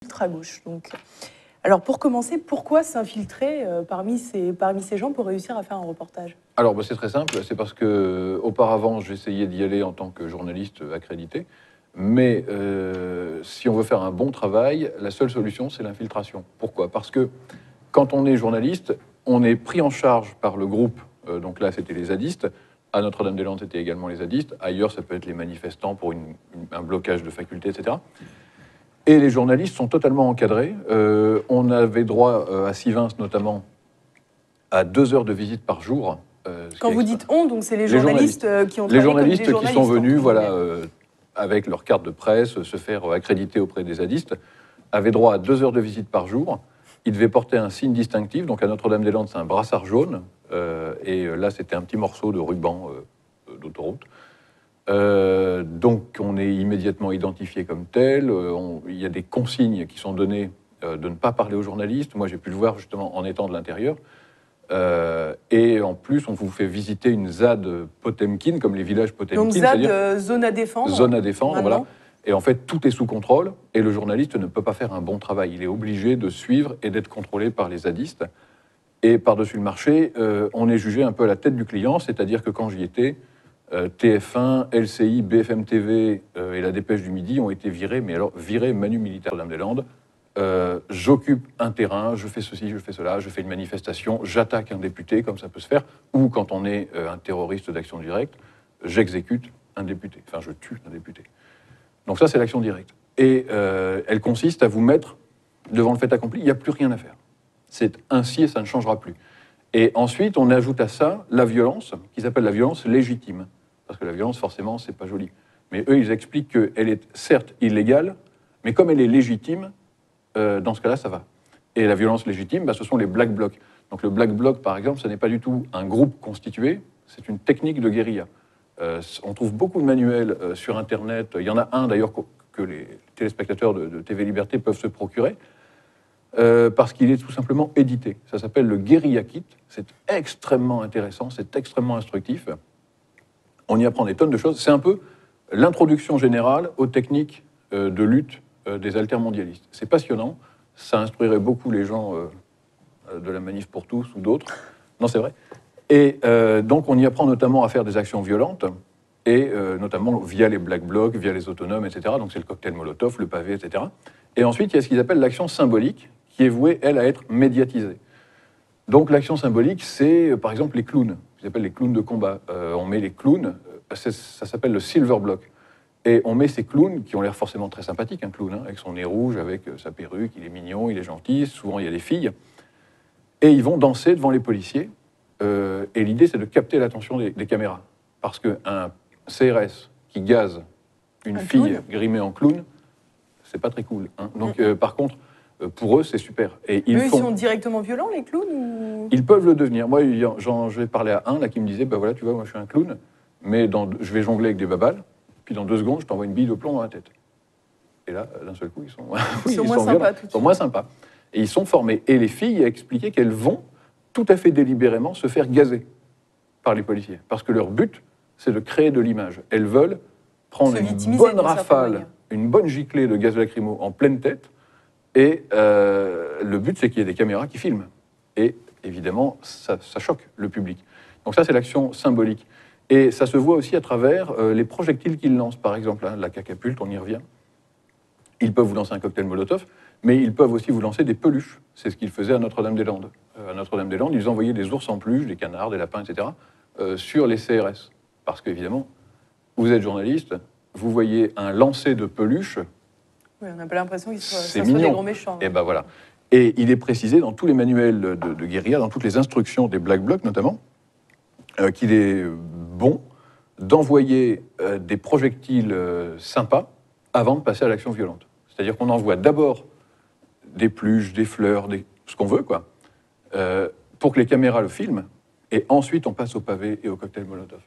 ultra-gauche. Donc, alors, pour commencer, pourquoi s'infiltrer parmi ces gens pour réussir à faire un reportage? Alors, c'est très simple. C'est parce que auparavant, j'essayais d'y aller en tant que journaliste accrédité. Mais si on veut faire un bon travail, la seule solution, c'est l'infiltration. Pourquoi? Parce que quand on est journaliste, on est pris en charge par le groupe. Donc là, c'était les zadistes. À Notre-Dame-des-Landes, c'était également les zadistes. Ailleurs, ça peut être les manifestants pour un blocage de faculté, etc. Et les journalistes sont totalement encadrés. On avait droit, à Sivins notamment, à 2 heures de visite par jour. Quand vous dites on, donc c'est les journalistes qui ont travaillé comme des journalistes qui sont venus, voilà, avec leur carte de presse, se faire accréditer auprès des zadistes, avaient droit à 2 heures de visite par jour. Ils devaient porter un signe distinctif. Donc à Notre-Dame-des-Landes, c'est un brassard jaune. Et là, c'était un petit morceau de ruban d'autoroute. Donc on est immédiatement identifié comme tel. Il y a des consignes qui sont données de ne pas parler aux journalistes. Moi, j'ai pu le voir justement en étant de l'intérieur. Et en plus, on vous fait visiter une ZAD Potemkin, comme les villages Potemkin. Donc ZAD, zone à défendre. Zone à défendre, voilà. Et en fait, tout est sous contrôle, et le journaliste ne peut pas faire un bon travail. Il est obligé de suivre et d'être contrôlé par les zadistes. Et par-dessus le marché, on est jugé un peu à la tête du client, c'est-à-dire que quand j'y étais, TF1, LCI, BFM TV et la Dépêche du Midi ont été virés, mais alors virés Manu militaire Dame-des-Landes. J'occupe un terrain, je fais ceci, je fais cela, je fais une manifestation, j'attaque un député, comme ça peut se faire, ou quand on est un terroriste d'action directe, j'exécute un député, enfin je tue un député. Donc ça, c'est l'action directe. Et elle consiste à vous mettre devant le fait accompli, il n'y a plus rien à faire. C'est ainsi et ça ne changera plus. Et ensuite, on ajoute à ça la violence, qui s'appelle la violence légitime. Parce que la violence, forcément, c'est pas joli. Mais eux, ils expliquent qu'elle est certes illégale, mais comme elle est légitime, dans ce cas-là, ça va. Et la violence légitime, ce sont les Black Blocs. Donc le Black Bloc, par exemple, ce n'est pas du tout un groupe constitué, c'est une technique de guérilla. On trouve beaucoup de manuels sur Internet. Il y en a un, d'ailleurs, que les téléspectateurs de TV Liberté peuvent se procurer, parce qu'il est tout simplement édité. Ça s'appelle le Guérilla Kit. C'est extrêmement intéressant, c'est extrêmement instructif. On y apprend des tonnes de choses. C'est un peu l'introduction générale aux techniques de lutte des altermondialistes. C'est passionnant. Ça instruirait beaucoup les gens de la Manif pour tous ou d'autres. Non, c'est vrai. Et donc, on y apprend notamment à faire des actions violentes, et notamment via les Black Blocs, via les autonomes, etc. Donc, c'est le cocktail Molotov, le pavé, etc. Et ensuite, il y a ce qu'ils appellent l'action symbolique, qui est vouée, elle, à être médiatisée. Donc, l'action symbolique, c'est, par exemple, les clowns. Ils appellent les clowns de combat. On met les clowns, ça s'appelle le Silver Block. Et on met ces clowns, qui ont l'air forcément très sympathiques, un clown, avec son nez rouge, avec sa perruque, il est mignon, il est gentil, souvent il y a des filles. Et ils vont danser devant les policiers. Et l'idée, c'est de capter l'attention des caméras. Parce qu'un CRS qui gaze une fille grimée en clown, c'est pas très cool. Hein. Donc, par contre, pour eux, c'est super. Et ils sont directement violents, les clowns ou... Ils peuvent le devenir. Moi, je vais parler à un là, qui me disait, voilà, tu vois, moi je suis un clown, mais je vais jongler avec des babales, puis dans 2 secondes, je t'envoie une bille de plomb dans la tête. Et là, d'un seul coup, ils sont moins sympas. Et ils sont formés. Et les filles expliquaient qu'elles vont tout à fait délibérément se faire gazer par les policiers. Parce que leur but, c'est de créer de l'image. Elles veulent prendre une bonne rafale, une bonne giclée de gaz lacrymo en pleine tête. Et le but, c'est qu'il y ait des caméras qui filment. Et évidemment, ça choque le public. Donc ça, c'est l'action symbolique. Et ça se voit aussi à travers les projectiles qu'ils lancent. Par exemple, la catapulte, on y revient. Ils peuvent vous lancer un cocktail Molotov, mais ils peuvent aussi vous lancer des peluches. C'est ce qu'ils faisaient à Notre-Dame-des-Landes. À Notre-Dame-des-Landes, ils envoyaient des ours en peluche, des canards, des lapins, etc., sur les CRS. Parce qu'évidemment, vous êtes journaliste, vous voyez un lancer de peluches. Oui, on n'a pas l'impression qu'ils soient des gros méchants. Et ben voilà. Et il est précisé dans tous les manuels de guérilla, dans toutes les instructions des Black Blocs notamment, qu'il est bon d'envoyer des projectiles sympas avant de passer à l'action violente. C'est-à-dire qu'on envoie d'abord des pluches, des fleurs, ce qu'on veut, quoi, pour que les caméras le filment, et ensuite on passe au pavé et au cocktail Molotov.